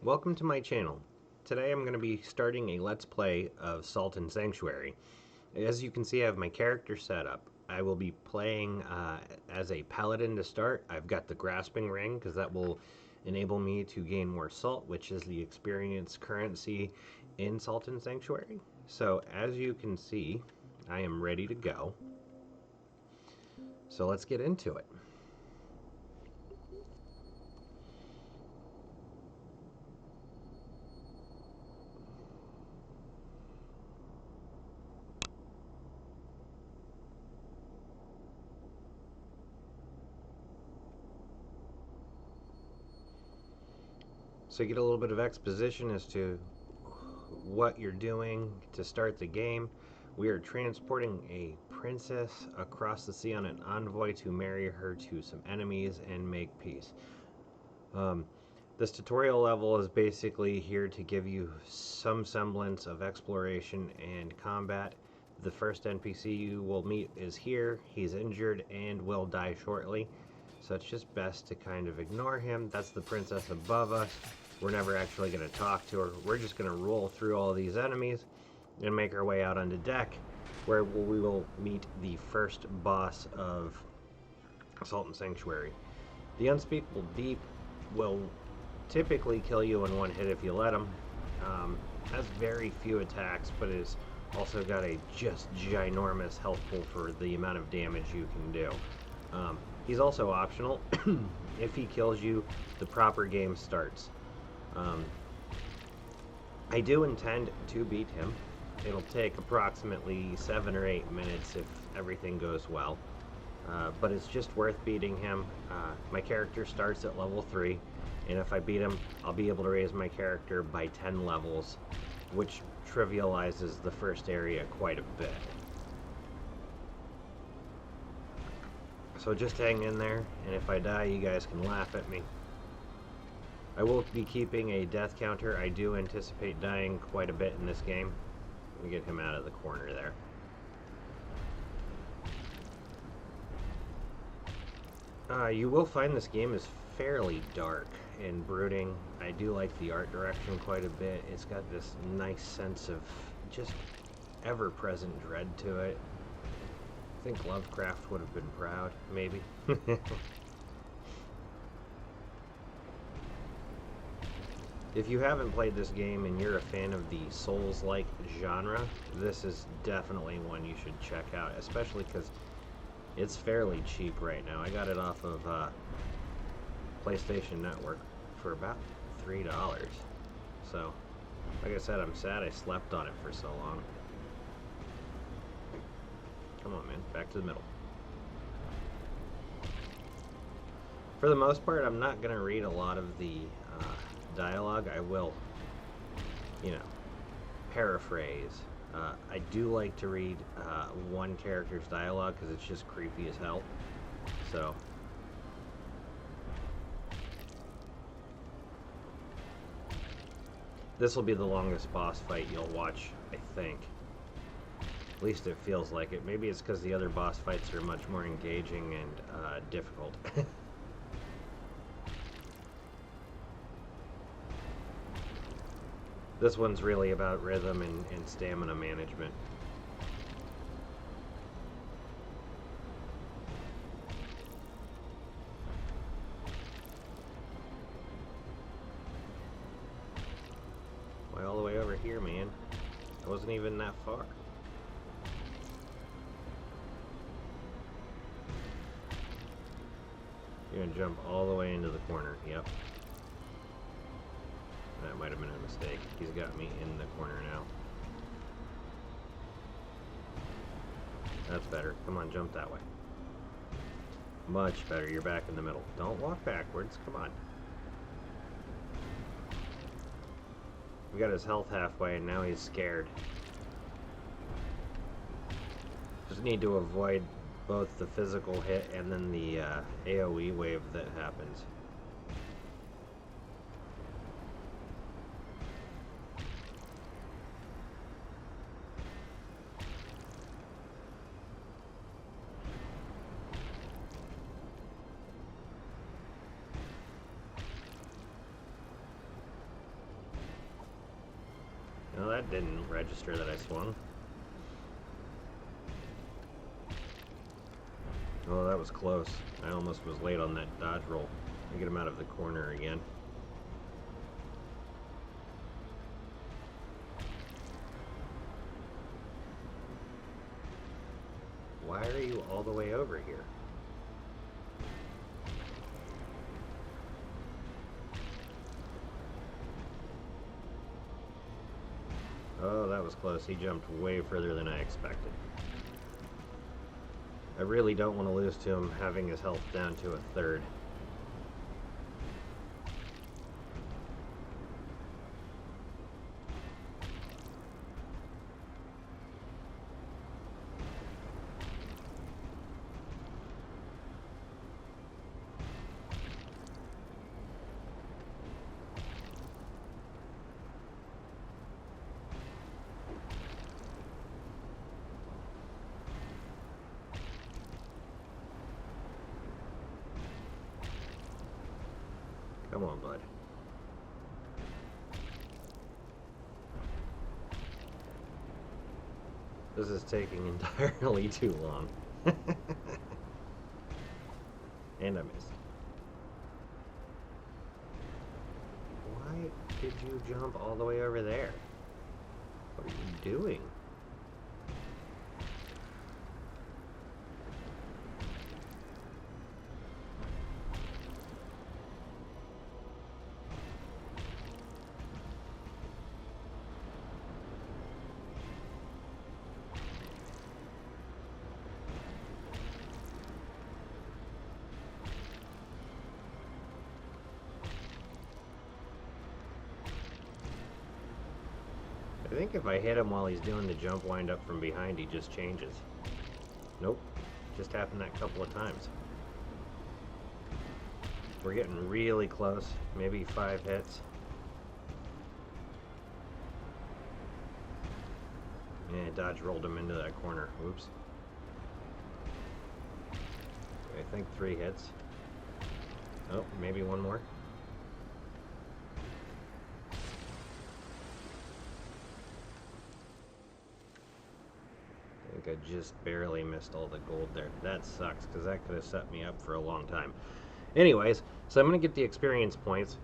Welcome to my channel. Today I'm going to be starting a Let's Play of Sodden Sanctuary. As you can see, I have my character set up. I will be playing as a paladin to start. I've got the grasping ring because that will enable me to gain more salt, which is the experience currency in Sodden Sanctuary. So as you can see, I am ready to go. So let's get into it. So you get a little bit of exposition as to what you're doing to start the game. We are transporting a princess across the sea on an envoy to marry her to some enemies and make peace. This tutorial level is basically here to give you some semblance of exploration and combat. The first NPC you will meet is here. He's injured and will die shortly, so it's just best to kind of ignore him. That's the princess above us. We're never actually going to talk to her. We're just going to roll through all these enemies and make our way out onto deck, where we will meet the first boss of Sodden Sanctuary. The Unspeakable Deep will typically kill you in one hit if you let him. Has very few attacks, but is also got a just ginormous health pool for the amount of damage you can do. He's also optional. If he kills you, the proper game starts. I do intend to beat him. It'll take approximately 7 or 8 minutes if everything goes well. But it's just worth beating him. My character starts at level 3, and if I beat him, I'll be able to raise my character by 10 levels, which trivializes the first area quite a bit. So just hang in there, and if I die, you guys can laugh at me. I will be keeping a death counter. I do anticipate dying quite a bit in this game. Let me get him out of the corner there. You will find this game is fairly dark and brooding. I do like the art direction quite a bit. It's got this nice sense of just ever-present dread to it. I think Lovecraft would have been proud, maybe. If you haven't played this game and you're a fan of the Souls-like genre, this is definitely one you should check out, especially because it's fairly cheap right now. I got it off of PlayStation Network for about $3. So, like I said, I'm sad I slept on it for so long. Come on, man. Back to the middle. For the most part, I'm not going to read a lot of the dialogue. I will, paraphrase. I do like to read one character's dialogue because it's just creepy as hell. So, this will be the longest boss fight you'll watch, I think. At least it feels like it. Maybe it's because the other boss fights are much more engaging and difficult. This one's really about rhythm and stamina management. Why all the way over here, man? I wasn't even that far. You're gonna jump all the way into the corner. Yep. That might have been a mistake. He's got me in the corner now. That's better. Come on, jump that way. Much better. You're back in the middle. Don't walk backwards. Come on. We got his health halfway, and now he's scared. Just need to avoid both the physical hit and then the AoE wave that happens. that didn't register that I swung. Oh, that was close. I almost was late on that dodge roll. I get him out of the corner again. Why are you all the way over here? Oh, that was close. He jumped way further than I expected. I really don't want to lose to him having his health down to a third. Come on, bud. This is taking entirely too long. And I missed. Why did you jump all the way over there? What are you doing? I think if I hit him while he's doing the jump wind up from behind, he just changes. Nope. Just happened that couple of times. We're getting really close. Maybe 5 hits. Yeah, dodge rolled him into that corner. Oops. I think 3 hits. Oh, maybe one more. I just barely missed all the gold there. That sucks, because that could have set me up for a long time. Anyways, so I'm going to get the experience points.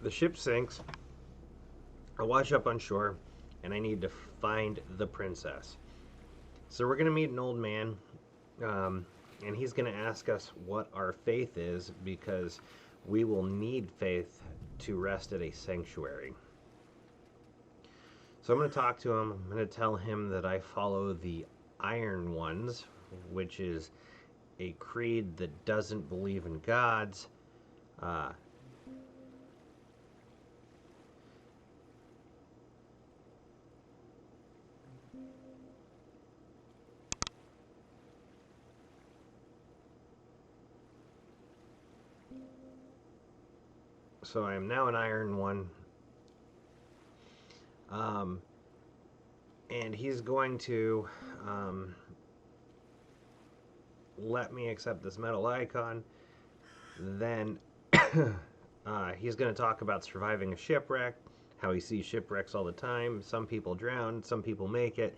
The ship sinks. I wash up on shore, and I need to find the princess. So we're going to meet an old man, and he's going to ask us what our faith is, because we will need faith to rest at a sanctuary. So I'm going to talk to him. I'm going to tell him that I follow the Iron Ones, which is a creed that doesn't believe in gods. So I am now an Iron One. And he's going to let me accept this metal icon. Then he's going to talk about surviving a shipwreck, how he sees shipwrecks all the time. Some people drown, some people make it.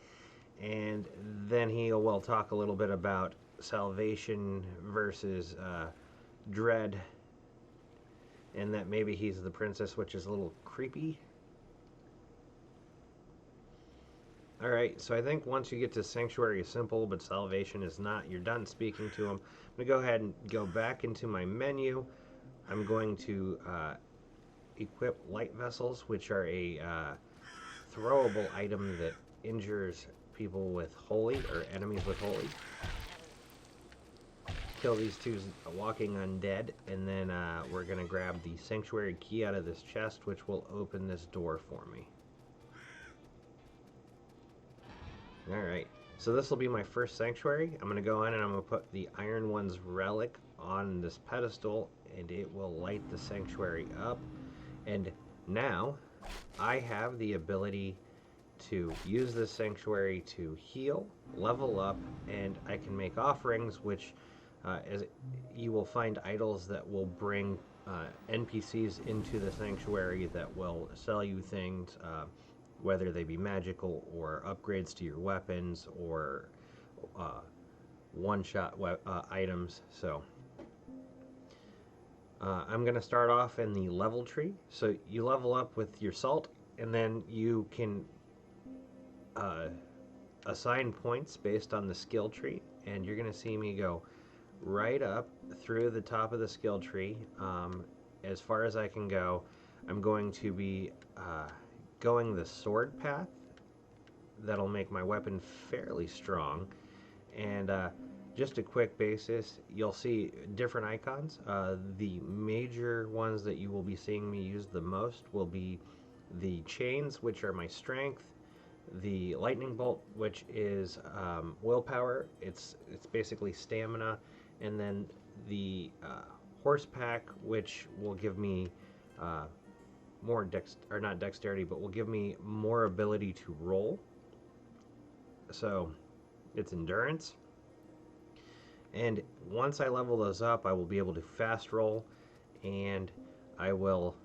And then he'll talk a little bit about salvation versus dread. And that maybe he's the princess, which is a little creepy. Alright, so I think once you get to Sanctuary is simple, but Salvation is not. You're done speaking to him. I'm going to go ahead and go back into my menu. I'm going to equip Light Vessels, which are a throwable item that injures people with Holy, or enemies with Holy. Kill these 2 walking undead, and then we're going to grab the Sanctuary key out of this chest, which will open this door for me. Alright, so this will be my first sanctuary. I'm going to go in and I'm going to put the Iron One's relic on this pedestal, and it will light the sanctuary up. And now, I have the ability to use this sanctuary to heal, level up, and I can make offerings, which as you will find idols that will bring NPCs into the sanctuary that will sell you things, whether they be magical or upgrades to your weapons or one-shot items. So I'm going to start off in the level tree. So you level up with your salt, and then you can assign points based on the skill tree, and you're going to see me go right up through the top of the skill tree. As far as I can go, I'm going to be going the sword path. That'll make my weapon fairly strong. And just a quick basis, you'll see different icons. The major ones that you will be seeing me use the most will be the chains, which are my strength, the lightning bolt, which is willpower. It's basically stamina, and then the horse pack, which will give me more not dexterity, but will give me more ability to roll. So it's endurance. And once I level those up, I will be able to fast roll, and I will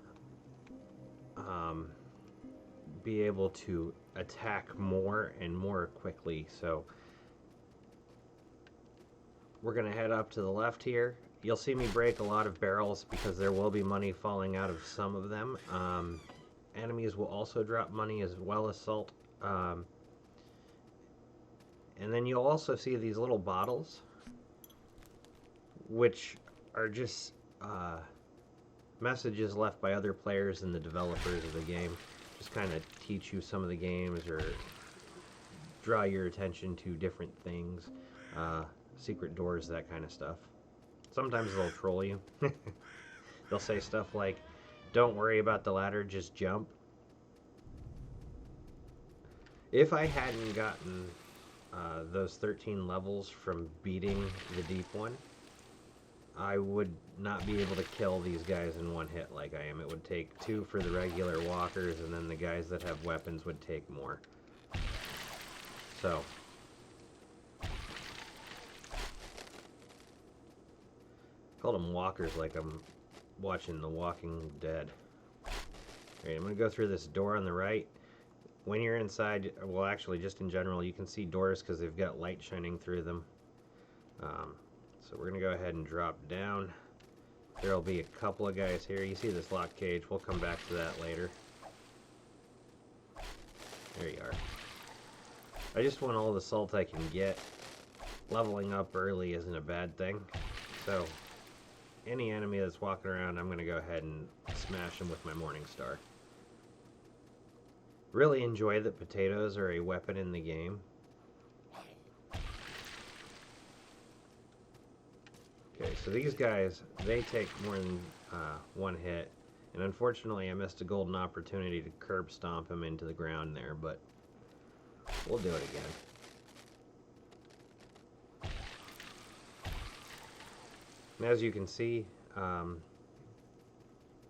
be able to attack more and more quickly. So we're going to head up to the left here. You'll see me break a lot of barrels because there will be money falling out of some of them. Enemies will also drop money as well as salt. And then you'll also see these little bottles, which are just messages left by other players and the developers of the game. Just kind of teach you some of the games or draw your attention to different things, secret doors, that kind of stuff. Sometimes they'll troll you. They'll say stuff like, "Don't worry about the ladder, just jump." If I hadn't gotten those 13 levels from beating the deep one, I would not be able to kill these guys in one hit like I am. It would take 2 for the regular walkers, and then the guys that have weapons would take more. So called them walkers like I'm watching The Walking Dead. Alright, I'm going to go through this door on the right. When you're inside, well actually just in general, you can see doors because they've got light shining through them. So we're going to go ahead and drop down. There will be a couple of guys here. You see this lock cage. We'll come back to that later. There you are. I just want all the salt I can get. Leveling up early isn't a bad thing. So any enemy that's walking around, I'm going to go ahead and smash them with my Morning Star. Really enjoy that potatoes are a weapon in the game. Okay, so these guys, they take more than one hit, and unfortunately I missed a golden opportunity to curb stomp him into the ground there, but we'll do it again. And as you can see,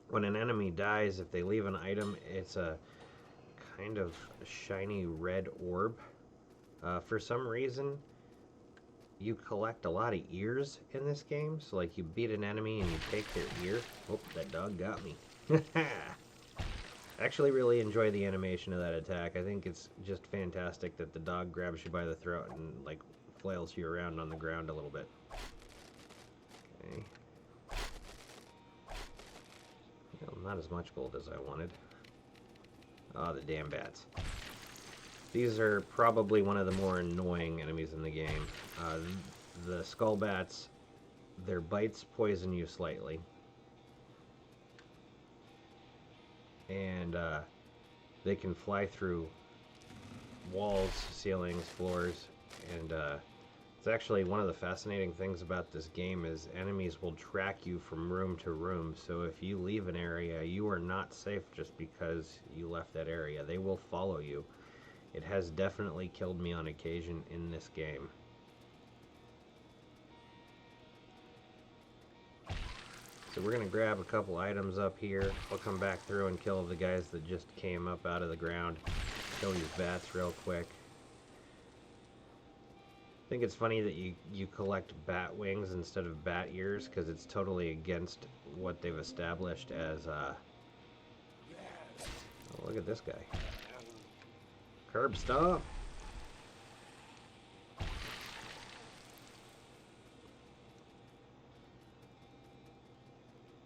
when an enemy dies, if they leave an item, it's a kind of shiny red orb. For some reason, you collect a lot of ears in this game. So like you beat an enemy and you take their ear. Oh, that dog got me. Actually really enjoy the animation of that attack. I think it's just fantastic that the dog grabs you by the throat and like flails you around on the ground a little bit. Okay. Well, not as much gold as I wanted. Ah, the damn bats. These are probably one of the more annoying enemies in the game. The skull bats, their bites poison you slightly. And they can fly through walls, ceilings, floors, and it's actually one of the fascinating things about this game is enemies will track you from room to room. So if you leave an area, you are not safe just because you left that area. They will follow you. It has definitely killed me on occasion in this game. So we're going to grab a couple items up here. I'll come back through and kill the guys that just came up out of the ground. Kill these bats real quick. think it's funny that you collect bat wings instead of bat ears because it's totally against what they've established as. Oh, look at this guy. Curb stomp.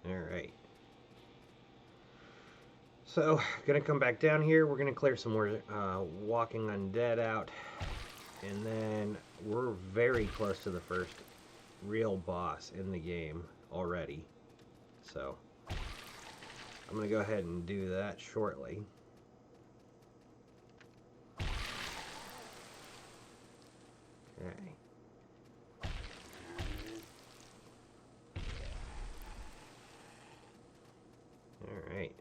All right. So, gonna come back down here. We're gonna clear some more walking undead out, and then we're very close to the first real boss in the game already. So, I'm gonna go ahead and do that shortly. Okay. All right.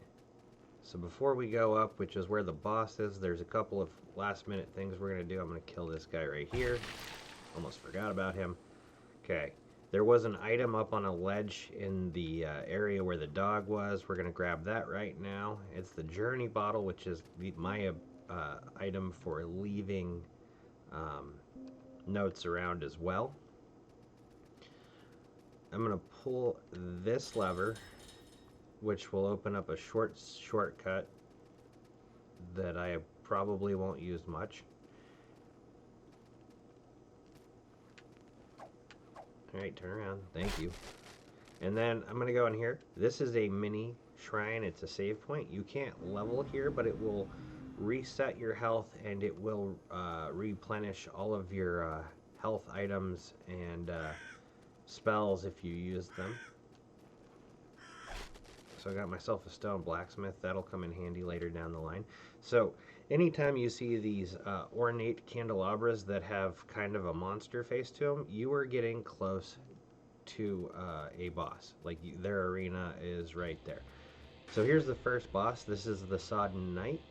So before we go up, which is where the boss is, there's a couple of last minute things we're going to do. I'm going to kill this guy right here. Almost forgot about him. Okay. There was an item up on a ledge in the area where the dog was. We're going to grab that right now. It's the journey bottle, which is my item for leaving notes around as well. I'm going to pull this lever, which will open up a shortcut that I probably won't use much. Alright, turn around. Thank you. And then I'm going to go in here. This is a mini shrine. It's a save point. You can't level here, but it will reset your health and it will replenish all of your health items and spells if you use them. So I got myself a stone blacksmith. That'll come in handy later down the line. So anytime you see these ornate candelabras that have kind of a monster face to them, you are getting close to a boss. Like their arena is right there. So here's the first boss. This is the Sodden Knight.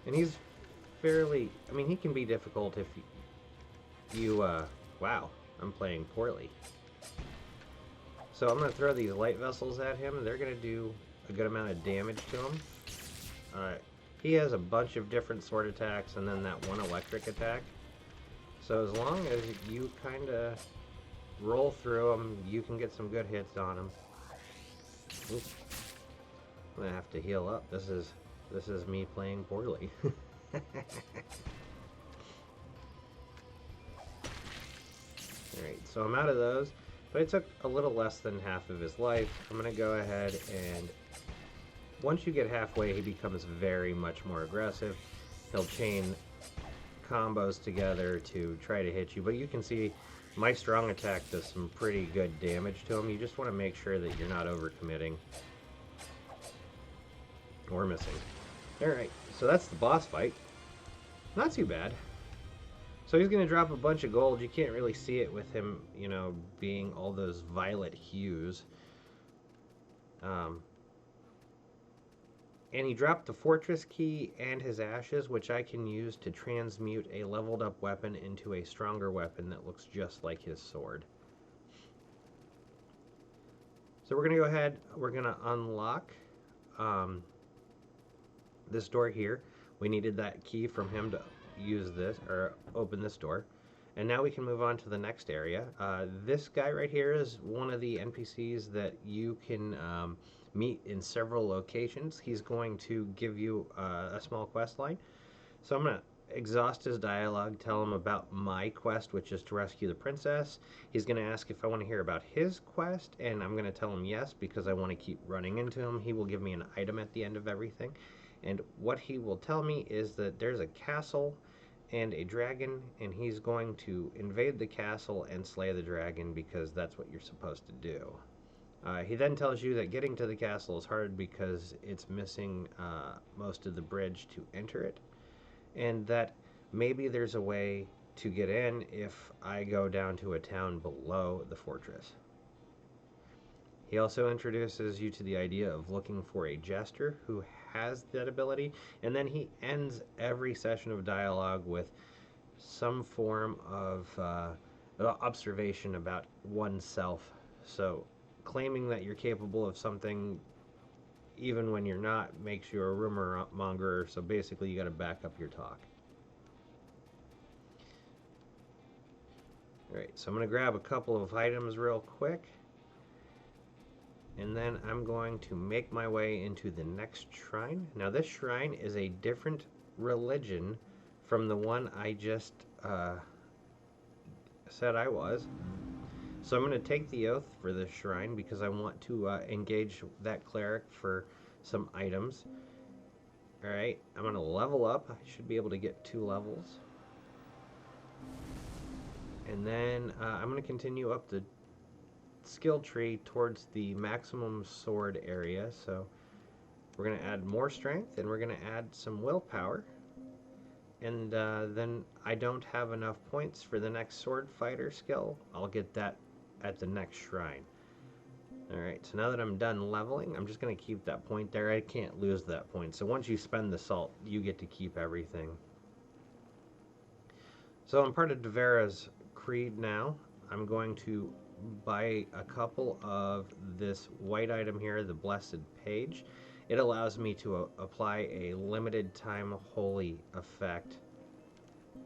And he's fairly, I mean, he can be difficult if you wow, I'm playing poorly. So I'm going to throw these light vessels at him. They're going to do a good amount of damage to him. Alright, he has a bunch of different sword attacks and then that one electric attack. So as long as you kind of roll through them, you can get some good hits on him. Oops. I'm going to have to heal up. This is me playing poorly. Alright, so I'm out of those. But it took a little less than half of his life. I'm going to go ahead and once you get halfway, he becomes very much more aggressive. He'll chain combos together to try to hit you. But you can see my strong attack does some pretty good damage to him. You just want to make sure that you're not overcommitting or missing. Alright, so that's the boss fight. Not too bad. So he's going to drop a bunch of gold. You can't really see it with him, you know, being all those violet hues. And he dropped the fortress key and his ashes, which I can use to transmute a leveled up weapon into a stronger weapon that looks just like his sword. So we're going to go ahead, we're going to unlock this door here. We needed that key from him to use this or open this door, and now we can move on to the next area. This guy right here is one of the NPCs that you can meet in several locations. He's going to give you a small quest line. So I'm going to exhaust his dialogue, tell him about my quest, which is to rescue the princess. He's going to ask if I want to hear about his quest, and I'm going to tell him yes because I want to keep running into him. He will give me an item at the end of everything. And what he will tell me is that there's a castle and a dragon, and he's going to invade the castle and slay the dragon because that's what you're supposed to do. He then tells you that getting to the castle is hard because it's missing most of the bridge to enter it, and that maybe there's a way to get in if I go down to a town below the fortress. He also introduces you to the idea of looking for a jester who has that ability, and then he ends every session of dialogue with some form of observation about oneself. So claiming that you're capable of something even when you're not makes you a rumor monger, so basically you got to back up your talk. Alright, so I'm going to grab a couple of items real quick. And then I'm going to make my way into the next shrine. Now this shrine is a different religion from the one I just said I was. So I'm going to take the oath for this shrine because I want to engage that cleric for some items. Alright, I'm going to level up. I should be able to get 2 levels. And then I'm going to continue up the skill tree towards the maximum sword area. So we're going to add more strength and we're going to add some willpower. And then I don't have enough points for the next sword fighter skill. I'll get that at the next shrine. Alright, so now that I'm done leveling, I'm just going to keep that point there. I can't lose that point. So once you spend the salt, you get to keep everything. So I'm part of Devera's creed now. I'm going to buy a couple of this white item here, the Blessed Page. It allows me to apply a limited time holy effect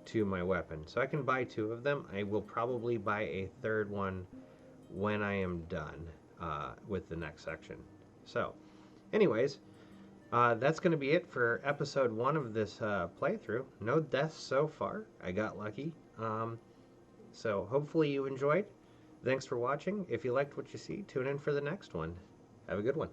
to my weapon. So I can buy 2 of them. I will probably buy a 3rd one when I am done with the next section. So anyways, that's going to be it for episode 1 of this playthrough. No deaths so far. I got lucky. So hopefully you enjoyed. Thanks for watching. If you liked what you see, tune in for the next one. Have a good one.